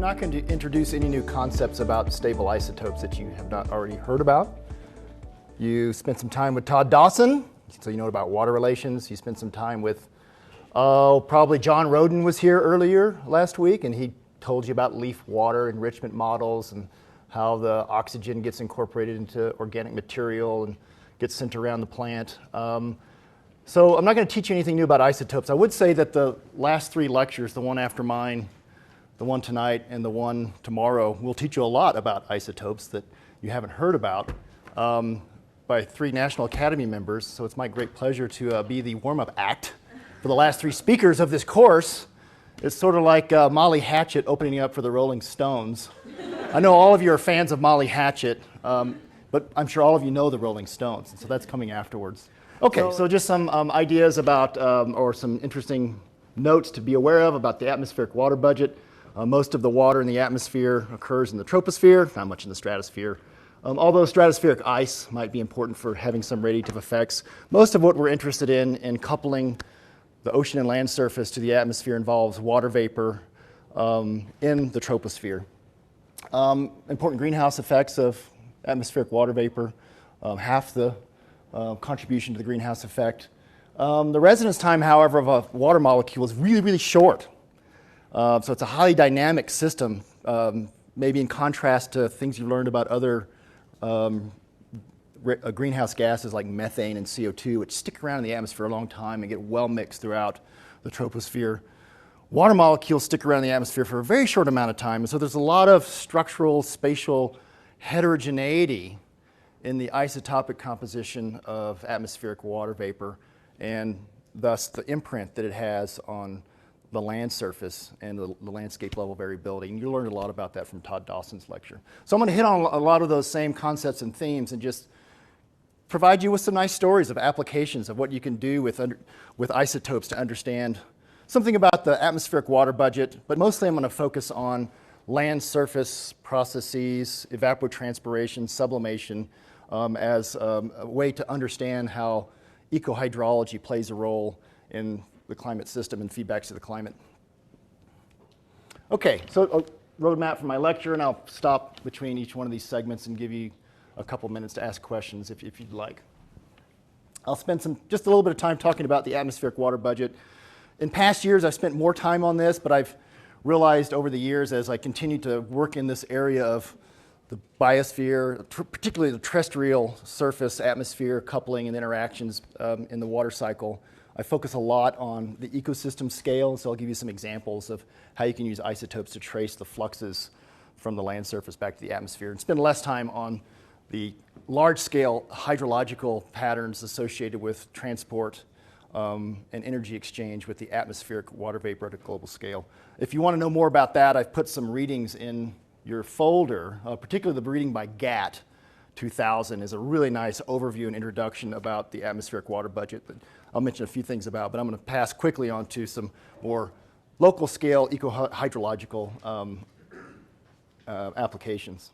not going to introduce any new concepts about stable isotopes that you have not already heard about. You spent some time with Todd Dawson, so you know about water relations. You spent some time with, probably John Roden was here earlier last week, and he told you about leaf water enrichment models and how the oxygen gets incorporated into organic material and gets sent around the plant. So I'm not going to teach you anything new about isotopes. I would say that the last three lectures, the one after mine, the one tonight, and the one tomorrow, will teach you a lot about isotopes that you haven't heard about by three National Academy members. So it's my great pleasure to be the warm-up act for the last three speakers of this course. It's sort of like Molly Hatchet opening up for the Rolling Stones. I know all of you are fans of Molly Hatchet, but I'm sure all of you know the Rolling Stones, and so that's coming afterwards. Okay, so just some ideas about, or some interesting notes to be aware of about the atmospheric water budget. Most of the water in the atmosphere occurs in the troposphere, not much in the stratosphere. Although stratospheric ice might be important for having some radiative effects, most of what we're interested in coupling the ocean and land surface to the atmosphere involves water vapor in the troposphere. Important greenhouse effects of atmospheric water vapor, half the contribution to the greenhouse effect. The residence time, however, of a water molecule is really, really short. So it's a highly dynamic system, maybe in contrast to things you've learned about other greenhouse gases like methane and CO2, which stick around in the atmosphere a long time and get well mixed throughout the troposphere. Water molecules stick around the atmosphere for a very short amount of time, and so there's a lot of structural, spatial heterogeneity in the isotopic composition of atmospheric water vapor, and thus the imprint that it has on the land surface and the landscape level variability. And you learned a lot about that from Todd Dawson's lecture. So I'm going to hit on a lot of those same concepts and themes and just provide you with some nice stories of applications of what you can do with isotopes to understand something about the atmospheric water budget, but mostly I'm going to focus on land surface processes, evapotranspiration, sublimation, as a way to understand how ecohydrology plays a role in the climate system and feedbacks to the climate. Okay, so a roadmap for my lecture, and I'll stop between each one of these segments and give you a couple minutes to ask questions if you'd like. I'll spend just a little bit of time talking about the atmospheric water budget. In past years, I've spent more time on this, but I've realized over the years as I continue to work in this area of the biosphere, particularly the terrestrial surface atmosphere coupling and interactions in the water cycle, I focus a lot on the ecosystem scale, so I'll give you some examples of how you can use isotopes to trace the fluxes from the land surface back to the atmosphere, and spend less time on the large-scale hydrological patterns associated with transport and energy exchange with the atmospheric water vapor at a global scale. If you want to know more about that, I've put some readings in your folder, particularly the reading by GATT 2000 is a really nice overview and introduction about the atmospheric water budget that I'll mention a few things about, but I'm going to pass quickly on to some more local scale eco-hydrological applications.